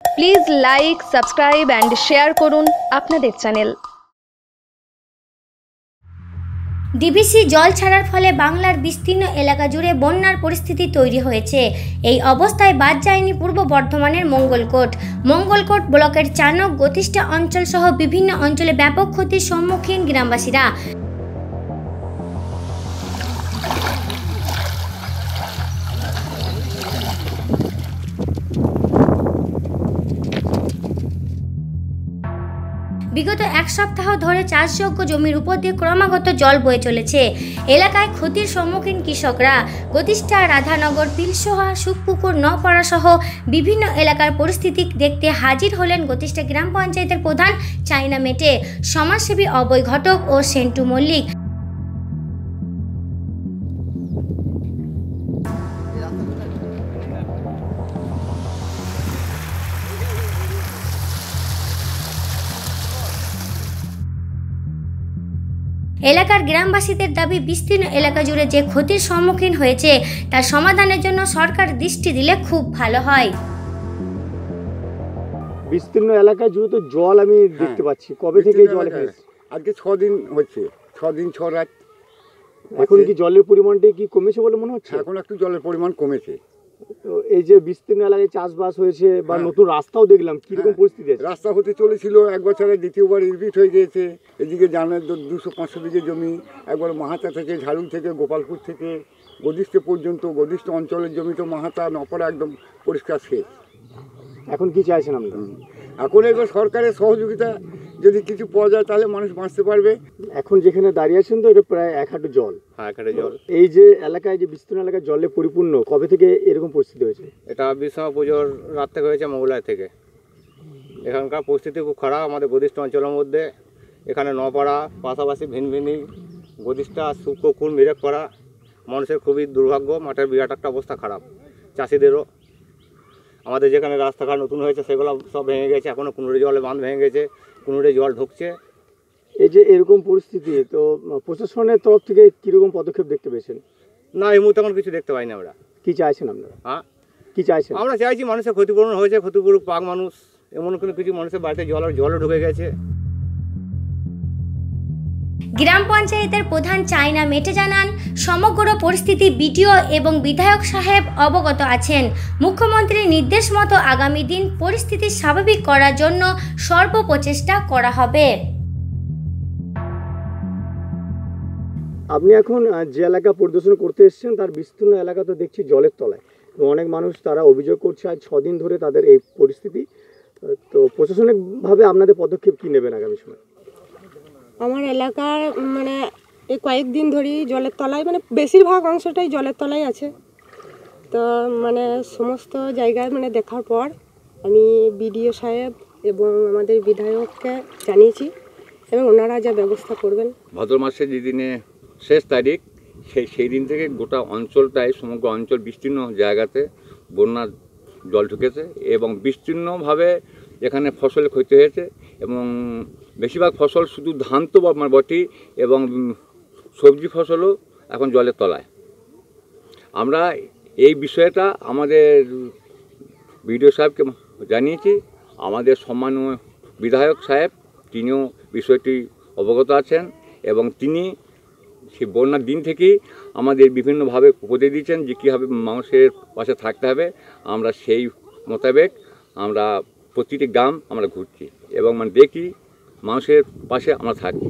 Please like, subscribe and share করুন আপনাদের channel. DVC জল ছাড়ার ফলে বাংলার বিস্তীর্ণ এলাকা জুড়ে বন্যার পরিস্থিতি তৈরি হয়েছে। এই অবস্থায় বাদ যায়নি পূর্ব বর্ধমানের মঙ্গলকোট ব্লকের চানক গতিষ্ঠা অঞ্চল সহ বিভিন্ন অঞ্চলে ব্যাপক ক্ষতির সম্মুখীন গ্রামবাসীরা। বিগত এক সপ্তাহ ধরে চাষযোগ্য জমির উপর দিয়ে ক্রমাগত জল বয়ে চলেছে। এলাকায় ক্ষতির সম্মুখীন কৃষকরা। গতিষ্ঠা, রাধানগর, পিলসোহা, সুখপুকুর, নপাড়া সহ বিভিন্ন এলাকার পরিস্থিতি দেখতে হাজির হলেন গতিষ্ঠা গ্রাম পঞ্চায়েতের প্রধান চাইনা মেটে, সমাজসেবী অভয় ঘটক ও সেন্টু মল্লিক। এলাকার গ্রামবাসীদের দাবি, বিস্তীর্ণ এলাকা জুড়ে যে ক্ষতির সম্মুখীন হয়েছে তার সমাধানের জন্য সরকার দৃষ্টি দিলে খুব ভালো হয়। বিস্তীর্ণ এলাকা জুড়ে তো জল আমি দেখতে পাচ্ছি, কবে থেকে জল এসেছে? আজকে 6 দিন হচ্ছে, 6 দিন 6 রাত। এখন কি জলের পরিমাণটা কি কমেছে বলে মনে হচ্ছে? এখন একটু জলের পরিমাণ কমেছে। তো এই যে বিস্তীর্ণ এলাকায় চাষবাস হয়েছে বা নতুন রাস্তাও দেখলাম, কিরকম পরিস্থিতি আছে? রাস্তা হতে চলেছিল, এক বছরে দ্বিতীয়বার রিপিট হয়ে গিয়েছে। এদিকে জানেন 200-500 বিঘে জমি, একবার মাহাতা থেকে, ঝাড়ুল থেকে, গোপালপুর থেকে গদিষ্ঠ পর্যন্ত, গদিষ্ঠ অঞ্চলের জমি তো মাহাতা, নপাড়া একদম পরিষ্কার শেষ। এখন কি চাইছেন আপনারা? এখন এবার সরকারের সহযোগিতা যদি কিছু পাওয়া যায় তাহলে মানুষ বাঁচতে পারবে। এখন যেখানে দাঁড়িয়ে আছেন তো এটা প্রায় 1 হাঁটু জল। হ্যাঁ, এখানে জল। এই যে এলাকায় যে বিস্তীর্ণ এলাকায় জলে পরিপূর্ণ, কবে থেকে এরকম পরিস্থিতি হয়েছে? এটা বিশ্বকর্মা পুজোর রাত থেকে হয়েছে, মঙ্গলবার থেকে। এখানকার পরিস্থিতি খুব খারাপ আমাদের গদিষ্ঠ অঞ্চলের মধ্যে। এখানে নপাড়া, পাশাপাশি ভিনভিনি, গদিষ্ঠা, সুখপুকুর, মিরেকপাড়া, মানুষের খুবই দুর্ভাগ্য। মাঠের বিরাট একটা অবস্থা খারাপ, চাষিদেরও। আমাদের যেখানে রাস্তাঘাট নতুন হয়েছে সেগুলো সব ভেঙে গেছে, এখনও কুনুরে জলে বাঁধ ভেঙে গেছে, কুনুরে জল ঢুকছে। এই যে এরকম পরিস্থিতি, তো প্রশাসনের তরফ থেকে কীরকম পদক্ষেপ দেখতে পেয়েছেন? না, এই মুহূর্তে এখন কিছু দেখতে পাইনি আমরা। কি চাইছেন আপনারা? হ্যাঁ, কি চাইছেন? আমরা চাইছি মানুষের ক্ষতিপূরণ হয়েছে, ক্ষতিপূরণ পাক মানুষ। এমন কোনো কিছু মানুষের বাড়িতে জলও ঢুকে গেছে। গ্রাম পঞ্চায়েতের প্রধান চাইনা মেটে জানান, সমগ্র পরিস্থিতি বিডিও এবং বিধায়ক সাহেব অবগত আছেন। মুখ্যমন্ত্রীর নির্দেশ মতো আগামী দিন পরিস্থিতি স্বাভাবিক করার জন্য সর্বপ্রচেষ্টা করা হবে। আপনি এখন যে এলাকা পরিদর্শন করতে এসেছেন তার বিস্তীর্ণ এলাকা তো দেখছি জলের তলায়। অনেক মানুষ তারা অভিযোগ করছে আজ 6 দিন ধরে তাদের এই পরিস্থিতি। তো প্রশাসনিকভাবে আপনাদের পদক্ষেপ কী নেবেন আগামী সময়? আমার এলাকার এই কয়েকদিন ধরেই জলের তলায়, বেশিরভাগ অংশটাই জলের তলায় আছে। তো সমস্ত জায়গায় দেখার পর আমি বিডিও সাহেব এবং আমাদের বিধায়ককে জানিয়েছি এবং ওনারা যা ব্যবস্থা করবেন। ভাদ্র মাসের যেদিনে শেষ তারিখ, সেই দিন থেকে গোটা অঞ্চলটায়, সমগ্র অঞ্চল বিস্তীর্ণ জায়গাতে বন্যার জল ঢুকেছে এবং বিস্তীর্ণভাবে এখানে ফসলের ক্ষতি হয়েছে এবং বেশিরভাগ ফসল শুধু ধান তো বটেই এবং সবজি ফসলও এখন জলের তলায়। আমরা এই বিষয়টা আমাদের বিডিও সাহেবকে জানিয়েছি। আমাদের সম্মানীয় বিধায়ক সাহেব তিনিও বিষয়টি অবগত আছেন এবং তিনি সেই বন্যার দিন থেকেই আমাদের বিভিন্নভাবে উপদেশ দিচ্ছেন যে কীভাবে মানুষের পাশে থাকতে হবে। আমরা সেই মোতাবেক আমরা প্রতিটি গ্রাম আমরা ঘুরছি এবং দেখি মানুষের পাশে আমরা থাকি।